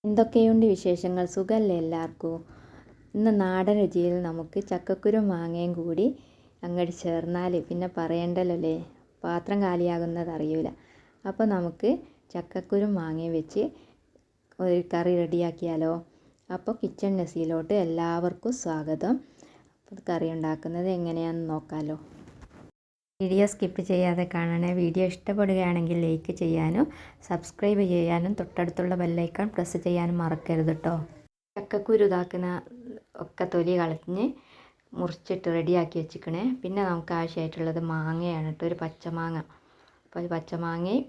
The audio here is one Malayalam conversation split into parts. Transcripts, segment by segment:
എന്തൊക്കെയുണ്ട് വിശേഷങ്ങൾ? സുഖമല്ലേ എല്ലാവർക്കും? ഇന്ന് നാടൻ രുചിയിൽ നമുക്ക് ചക്കക്കുരും മാങ്ങയും കൂടി അങ്ങോട്ട് ചേർന്നാൽ പിന്നെ പറയണ്ടല്ലോ അല്ലേ, പാത്രം കാലിയാകുന്നത് അറിയില്ല. അപ്പോൾ നമുക്ക് ചക്കക്കുരും മാങ്ങയും വെച്ച് ഒരു കറി റെഡിയാക്കിയാലോ? അപ്പോൾ കിച്ചൺ നസിയിലോട്ട് എല്ലാവർക്കും സ്വാഗതം. കറി ഉണ്ടാക്കുന്നത് എങ്ങനെയാണെന്ന് നോക്കാമല്ലോ. വീഡിയോ സ്കിപ്പ് ചെയ്യാതെ കാണണേ. വീഡിയോ ഇഷ്ടപ്പെടുകയാണെങ്കിൽ ലൈക്ക് ചെയ്യാനും സബ്സ്ക്രൈബ് ചെയ്യാനും തൊട്ടടുത്തുള്ള ബെല്ലൈക്കൺ പ്രസ് ചെയ്യാനും മറക്കരുത് കേട്ടോ. ചക്കക്കുരു ഇതാക്കുന്ന ഒക്കെ തൊലി കളഞ്ഞ് മുറിച്ചിട്ട് റെഡിയാക്കി വെച്ചിക്കണേ. പിന്നെ നമുക്ക് ആവശ്യമായിട്ടുള്ളത് മാങ്ങയാണ് കേട്ടോ, ഒരു പച്ചമാങ്ങ. അപ്പോൾ പച്ചമാങ്ങയും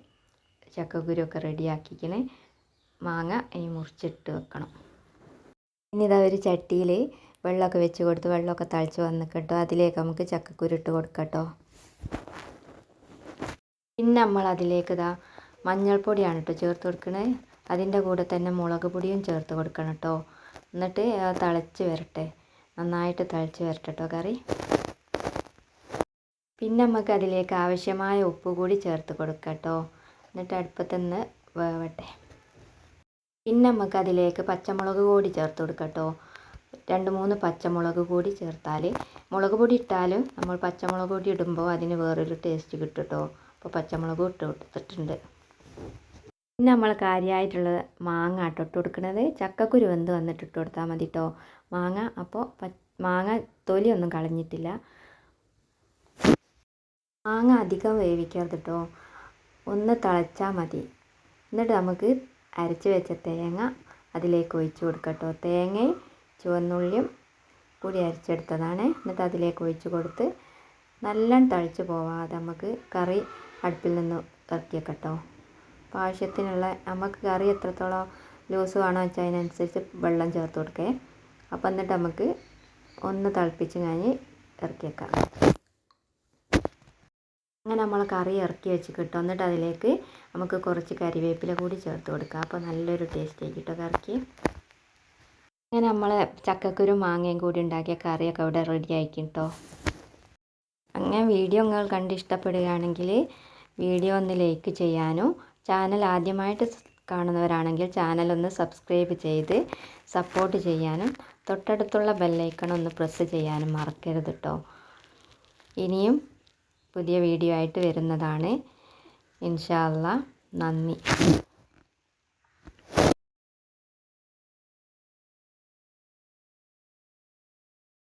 ചക്കക്കുരു ഒക്കെ റെഡിയാക്കിക്കണേ. മാങ്ങ ഇനി മുറിച്ചിട്ട് വെക്കണം. ഇനി ഇതാ ഒരു ചട്ടിയിൽ വെള്ളമൊക്കെ വെച്ച് കൊടുത്ത് വെള്ളമൊക്കെ തളിച്ച് വന്ന് കേട്ടോ, അതിലേക്ക് നമുക്ക് ചക്കക്കുരു ഇട്ട് കൊടുക്കട്ടോ. പിന്നെ നമ്മൾ അതിലേക്ക് ഇതാ മഞ്ഞൾപ്പൊടിയാണ് കേട്ടോ ചേർത്ത് കൊടുക്കണേ. അതിൻ്റെ കൂടെ തന്നെ മുളക് പൊടിയും ചേർത്ത് കൊടുക്കണം കേട്ടോ. എന്നിട്ട് തിളച്ച് വരട്ടെ, നന്നായിട്ട് തിളച്ച് വരട്ടെ കേട്ടോ കറി. പിന്നെ നമുക്ക് അതിലേക്ക് ആവശ്യമായ ഉപ്പ് കൂടി ചേർത്ത് കൊടുക്കാം കേട്ടോ. എന്നിട്ട് അടുപ്പത്ത് നിന്ന് വേവട്ടെ. പിന്നെ നമുക്ക് അതിലേക്ക് പച്ചമുളക് കൂടി ചേർത്ത് കൊടുക്കാം കേട്ടോ. 2-3 പച്ചമുളക് കൂടി ചേർത്താൽ, മുളക് പൊടി ഇട്ടാലും നമ്മൾ പച്ചമുളക് പൊടി ഇടുമ്പോൾ അതിന് വേറൊരു ടേസ്റ്റ് കിട്ടും കേട്ടോ. അപ്പോൾ പച്ചമുളക് ഇട്ട് കൊടുത്തിട്ടുണ്ട്. പിന്നെ നമ്മൾ കാര്യമായിട്ടുള്ളത് മാങ്ങ ഇട്ട് കൊടുക്കുന്നത്. ചക്കക്കുരു വെന്ത് വന്നിട്ട് ഇട്ട് കൊടുത്താൽ മതി കേട്ടോ മാങ്ങ. അപ്പോൾ മാങ്ങ തൊലിയൊന്നും കളഞ്ഞിട്ടില്ല. മാങ്ങ അധികം വേവിക്കരുത് കേട്ടോ, ഒന്ന് തിളച്ചാൽ മതി. എന്നിട്ട് നമുക്ക് അരച്ച് വെച്ച തേങ്ങ അതിലേക്ക് ഒഴിച്ച് കൊടുക്കാം കേട്ടോ. തേങ്ങയും ചുവന്നുള്ളിയും കൂടി അരച്ചെടുത്തതാണ്. എന്നിട്ട് അതിലേക്ക് ഒഴിച്ച് കൊടുത്ത് നല്ലോണം തളിച്ച് പോവാതെ നമുക്ക് കറി അടുപ്പിൽ നിന്ന് ഇറക്കി വെക്കാം കേട്ടോ. അപ്പോൾ ആവശ്യത്തിനുള്ള നമുക്ക് കറി എത്രത്തോളം ലൂസ് വേണോ വെച്ചാൽ അതിനനുസരിച്ച് വെള്ളം ചേർത്ത് കൊടുക്കേ. അപ്പോൾ എന്നിട്ട് നമുക്ക് ഒന്ന് തിളപ്പിച്ച് കഴിഞ്ഞ് ഇറക്കി വെക്കാം. അങ്ങനെ നമ്മൾ കറി ഇറക്കി വെച്ച് കിട്ടും. എന്നിട്ട് അതിലേക്ക് നമുക്ക് കുറച്ച് കരിവേപ്പില കൂടി ചേർത്ത് കൊടുക്കാം. അപ്പോൾ നല്ലൊരു ടേസ്റ്റ് ആയി കിട്ടും കറിക്ക്. അങ്ങനെ നമ്മൾ ചക്കക്കുരു മാങ്ങയും കൂടി ഉണ്ടാക്കിയ കറിയൊക്കെ ഇവിടെ റെഡി ആയിരിക്കും കേട്ടോ. അങ്ങനെ വീഡിയോ നിങ്ങൾ കണ്ട് ഇഷ്ടപ്പെടുകയാണെങ്കിൽ വീഡിയോ ഒന്ന് ലൈക്ക് ചെയ്യാനും, ചാനൽ ആദ്യമായിട്ട് കാണുന്നവരാണെങ്കിൽ ചാനലൊന്ന് സബ്സ്ക്രൈബ് ചെയ്ത് സപ്പോർട്ട് ചെയ്യാനും തൊട്ടടുത്തുള്ള ബെല്ലൈക്കൺ ഒന്ന് പ്രസ് ചെയ്യാനും മറക്കരുത് കേട്ടോ. ഇനിയും പുതിയ വീഡിയോ ആയിട്ട് വരുന്നതാണ്. ഇൻഷാ അല്ലാഹ്. നന്ദി.